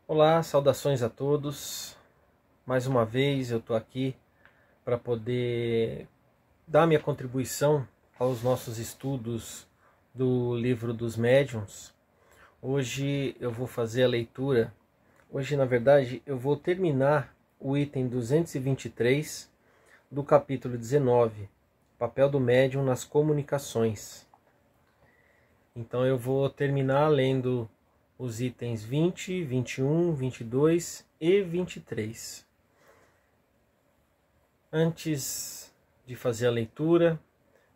Olá, saudações a todos. Mais uma vez eu estou aqui para poder dar minha contribuição aos nossos estudos do livro dos médiuns. Hoje eu vou fazer a leitura. Hoje, na verdade, eu vou terminar o item 223 do capítulo 19, Papel do médium nas comunicações. Então eu vou terminar lendo os itens 20, 21, 22 e 23. Antes de fazer a leitura,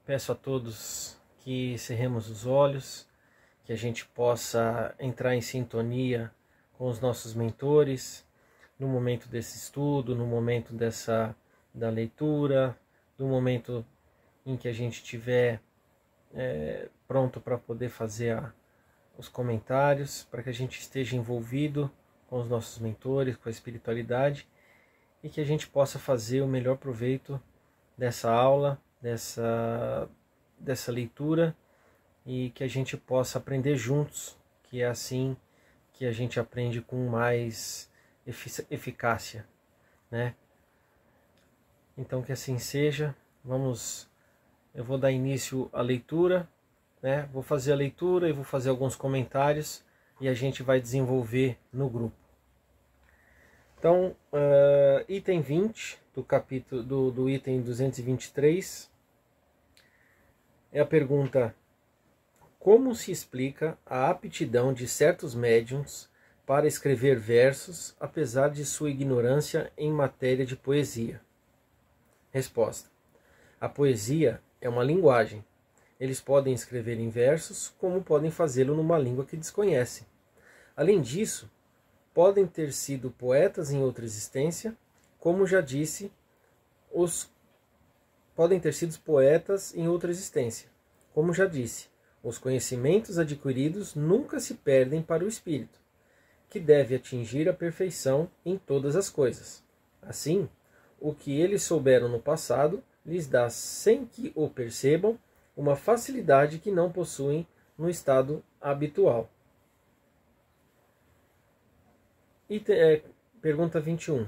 peço a todos que cerremos os olhos, que a gente possa entrar em sintonia com os nossos mentores no momento desse estudo, no momento da leitura, no momento em que a gente estiver pronto para poder fazer os comentários, para que a gente esteja envolvido com os nossos mentores, com a espiritualidade, e que a gente possa fazer o melhor proveito dessa aula, dessa leitura, e que a gente possa aprender juntos, que é assim que a gente aprende com mais eficácia, né? Então que assim seja. Eu vou dar início à leitura, né? Vou fazer a leitura e vou fazer alguns comentários e a gente vai desenvolver no grupo. Então, item 20 do capítulo do item 223 é a pergunta: como se explica a aptidão de certos médiuns para escrever versos, apesar de sua ignorância em matéria de poesia? Resposta: a poesia é uma linguagem. Eles podem escrever em versos, como podem fazê-lo numa língua que desconhecem. Além disso, podem ter sido poetas em outra existência, como já disse, podem ter sido poetas em outra existência. Como já disse, os conhecimentos adquiridos nunca se perdem para o espírito, que deve atingir a perfeição em todas as coisas. Assim, o que eles souberam no passado lhes dá, sem que o percebam, uma facilidade que não possuem no estado habitual. Pergunta 21.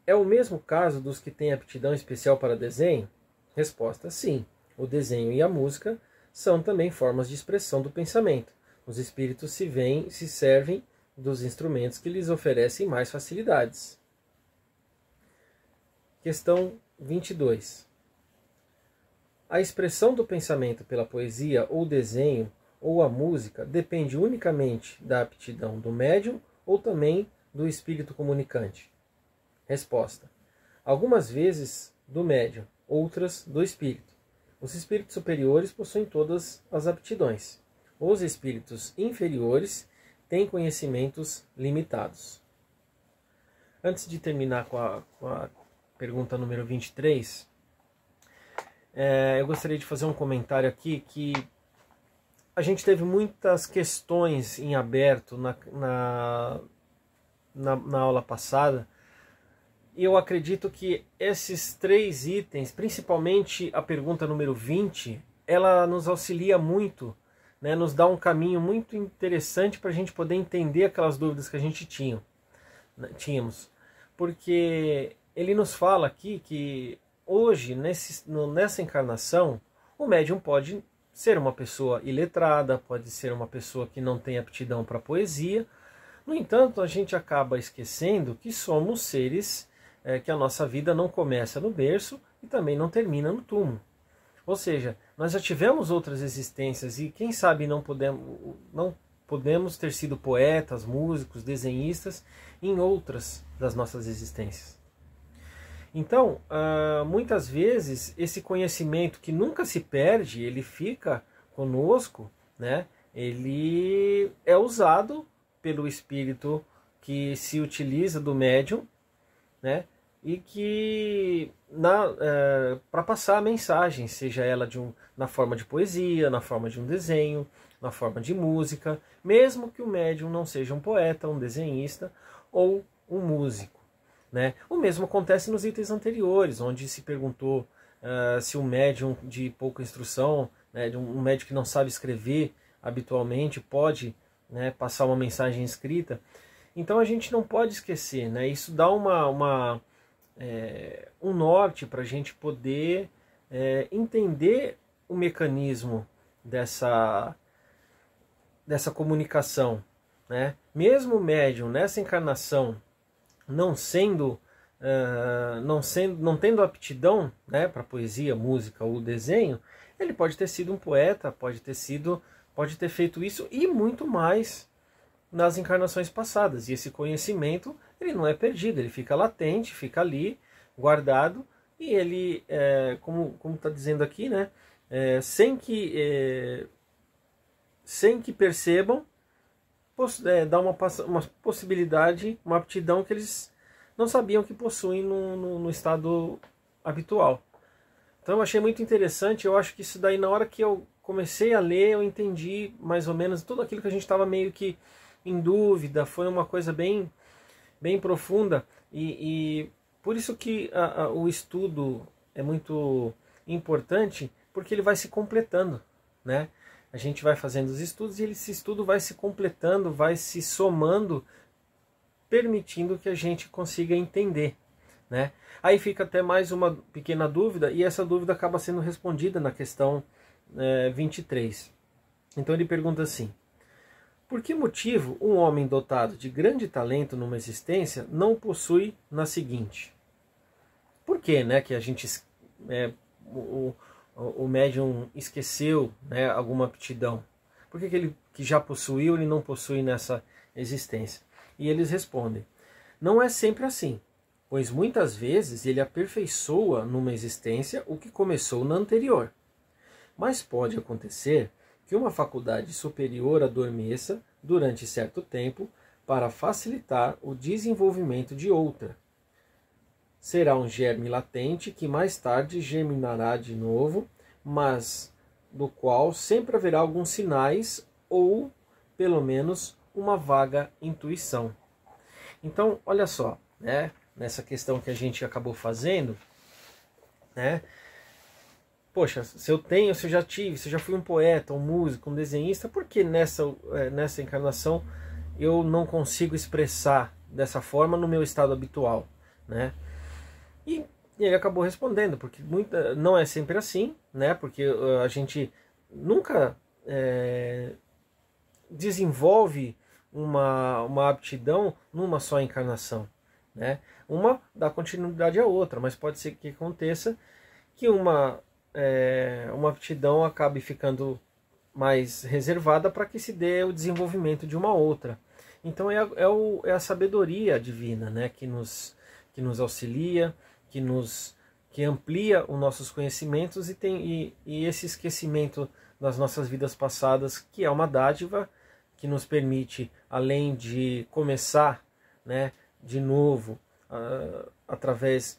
É o mesmo caso dos que têm aptidão especial para desenho? Resposta: sim. O desenho e a música são também formas de expressão do pensamento. Os espíritos se servem dos instrumentos que lhes oferecem mais facilidades. Questão 22. A expressão do pensamento pela poesia ou desenho ou a música depende unicamente da aptidão do médium ou também do espírito comunicante? Resposta: algumas vezes do médium, outras do espírito. Os espíritos superiores possuem todas as aptidões. Os espíritos inferiores têm conhecimentos limitados. Antes de terminar com a pergunta número 23, eu gostaria de fazer um comentário aqui que a gente teve muitas questões em aberto na aula passada, e eu acredito que esses 3 itens, principalmente a pergunta número 20, ela nos auxilia muito, né, nos dá um caminho muito interessante para a gente poder entender aquelas dúvidas que a gente tínhamos. Porque ele nos fala aqui que hoje, nessa encarnação, o médium pode ser uma pessoa iletrada, pode ser uma pessoa que não tem aptidão para poesia. No entanto, a gente acaba esquecendo que somos seres que a nossa vida não começa no berço e também não termina no túmulo. Ou seja, nós já tivemos outras existências e quem sabe não podemos ter sido poetas, músicos, desenhistas em outras das nossas existências. Então, muitas vezes, esse conhecimento que nunca se perde, ele fica conosco, né? Ele é usado pelo espírito que se utiliza do médium, né? E que para passar a mensagem, seja ela na forma de poesia, na forma de um desenho, na forma de música, mesmo que o médium não seja um poeta, um desenhista ou um músico. Né? O mesmo acontece nos itens anteriores, onde se perguntou se um médium de pouca instrução, né, um médium que não sabe escrever habitualmente, pode, né, passar uma mensagem escrita. Então a gente não pode esquecer, né? Isso dá um norte para a gente poder entender o mecanismo dessa comunicação, né? Mesmo o médium nessa encarnação não tendo aptidão, né, para poesia, música ou desenho, ele pode ter sido um poeta, pode ter feito isso e muito mais nas encarnações passadas. E esse conhecimento, ele não é perdido, ele fica latente, fica ali guardado, e ele, como está dizendo aqui, né, sem que percebam, dá uma possibilidade, uma aptidão que eles não sabiam que possuem no estado habitual. Então eu achei muito interessante. Eu acho que isso daí, na hora que eu comecei a ler, eu entendi mais ou menos tudo aquilo que a gente estava meio que em dúvida. Foi uma coisa bem profunda, e por isso que o estudo é muito importante, porque ele vai se completando, né? A gente vai fazendo os estudos e esse estudo vai se completando, vai se somando, permitindo que a gente consiga entender, né? Aí fica até mais uma pequena dúvida, e essa dúvida acaba sendo respondida na questão 23. Então ele pergunta assim: por que motivo um homem dotado de grande talento numa existência não possui na seguinte? Por que, né, que a gente o médium esqueceu, né, alguma aptidão? Por que ele que já possuiu, ele não possui nessa existência? E eles respondem: não é sempre assim, pois muitas vezes ele aperfeiçoa numa existência o que começou na anterior. Mas pode acontecer que uma faculdade superior adormeça durante certo tempo para facilitar o desenvolvimento de outra. Será um germe latente que mais tarde germinará de novo, mas do qual sempre haverá alguns sinais ou, pelo menos, uma vaga intuição. Então, olha só, né, nessa questão que a gente acabou fazendo, né? Poxa, se eu já tive, se eu já fui um poeta, um músico, um desenhista, por que nessa encarnação eu não consigo expressar dessa forma no meu estado habitual, né? E ele acabou respondendo, porque não é sempre assim, né? Porque a gente nunca desenvolve uma aptidão numa só encarnação, né? Uma dá continuidade à outra, mas pode ser que aconteça que uma aptidão acabe ficando mais reservada para que se dê o desenvolvimento de uma outra. Então é a sabedoria divina, né, que nos auxilia, que amplia os nossos conhecimentos, e esse esquecimento das nossas vidas passadas, que é uma dádiva que nos permite, além de começar, né, de novo, através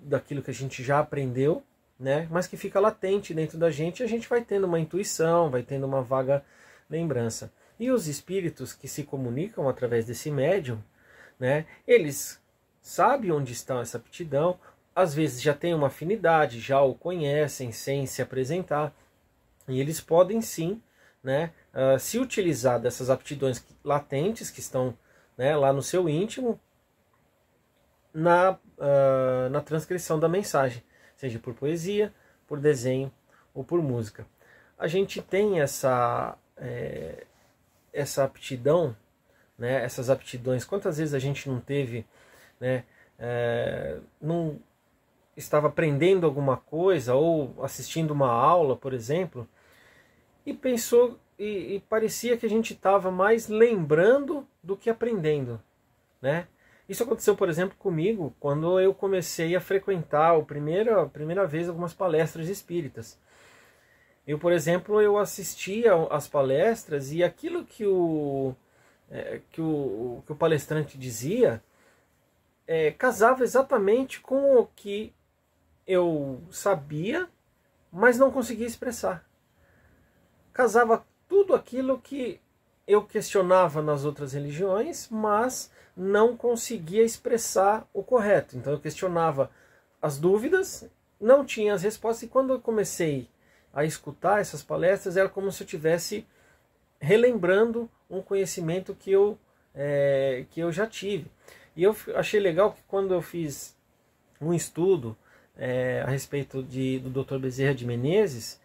daquilo que a gente já aprendeu, né, mas que fica latente dentro da gente, a gente vai tendo uma intuição, vai tendo uma vaga lembrança. E os espíritos que se comunicam através desse médium, né, eles sabem onde está essa aptidão, às vezes já tem uma afinidade, já o conhecem sem se apresentar, e eles podem sim, né, se utilizar dessas aptidões latentes que estão, né, lá no seu íntimo, na transcrição da mensagem, seja por poesia, por desenho ou por música. A gente tem essa aptidão, né, essas aptidões. Quantas vezes a gente não teve, né, não estava aprendendo alguma coisa ou assistindo uma aula, por exemplo, e pensou e parecia que a gente estava mais lembrando do que aprendendo, né? Isso aconteceu, por exemplo, comigo quando eu comecei a frequentar a primeira vez algumas palestras espíritas. Eu, por exemplo, eu assistia às palestras e aquilo que o palestrante dizia casava exatamente com o que eu sabia, mas não conseguia expressar. Casava tudo aquilo que eu questionava nas outras religiões, mas não conseguia expressar o correto. Então eu questionava as dúvidas, não tinha as respostas, e quando eu comecei a escutar essas palestras, era como se eu estivesse relembrando um conhecimento que eu que eu já tive. E eu achei legal que quando eu fiz um estudo a respeito do Dr. Bezerra de Menezes,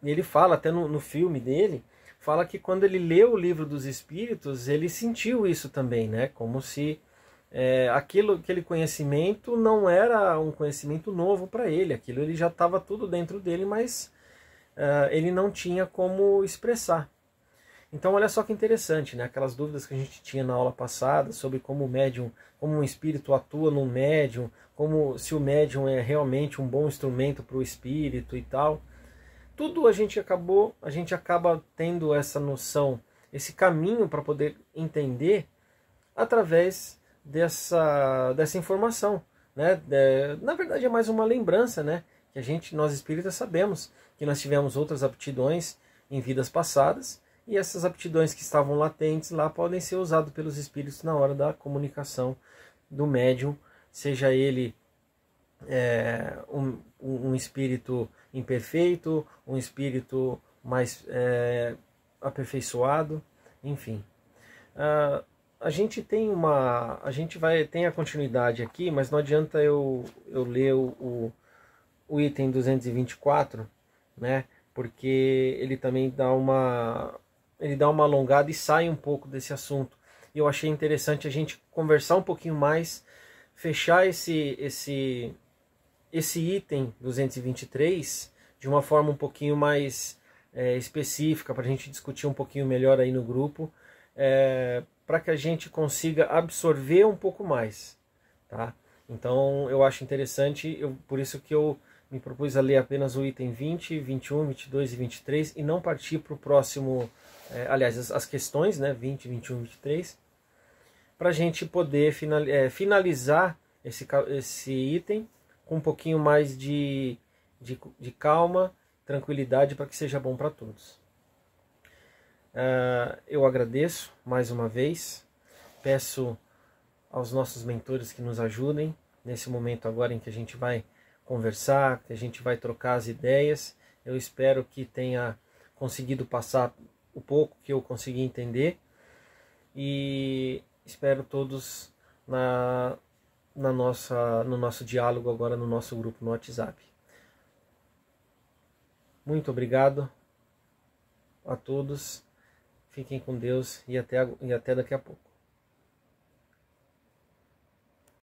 ele fala, até no filme dele, fala que quando ele leu o Livro dos Espíritos, ele sentiu isso também, né? Como se aquele conhecimento não era um conhecimento novo para ele, aquilo ele já estava tudo dentro dele, mas ele não tinha como expressar. Então olha só que interessante, né? Aquelas dúvidas que a gente tinha na aula passada sobre como o médium, como um espírito atua no médium, como se o médium é realmente um bom instrumento para o espírito e tal. Tudo a gente acaba tendo essa noção, esse caminho para poder entender através dessa informação, né? Na verdade é mais uma lembrança, né? Que nós espíritas sabemos que nós tivemos outras aptidões em vidas passadas, e essas aptidões que estavam latentes lá podem ser usadas pelos espíritos na hora da comunicação do médium, seja ele um espírito imperfeito, um espírito mais aperfeiçoado, enfim. A gente tem tem a continuidade aqui, mas não adianta eu ler o item 224, né? Porque ele também dá uma alongada e sai um pouco desse assunto. E eu achei interessante a gente conversar um pouquinho mais, fechar esse item 223 de uma forma um pouquinho mais específica, para a gente discutir um pouquinho melhor aí no grupo, para que a gente consiga absorver um pouco mais, tá? Então eu acho interessante, por isso que eu me propus a ler apenas o item 20, 21, 22 e 23 e não partir para o próximo, aliás, as questões, né, 20, 21 e 23, para a gente poder finalizar esse item com um pouquinho mais de calma, tranquilidade, para que seja bom para todos. Eu agradeço mais uma vez, peço aos nossos mentores que nos ajudem nesse momento agora em que a gente vai conversar, que a gente vai trocar as ideias. Eu espero que tenha conseguido passar o pouco que eu consegui entender e espero todos no nosso diálogo agora no nosso grupo no WhatsApp. Muito obrigado a todos, fiquem com Deus e até daqui a pouco.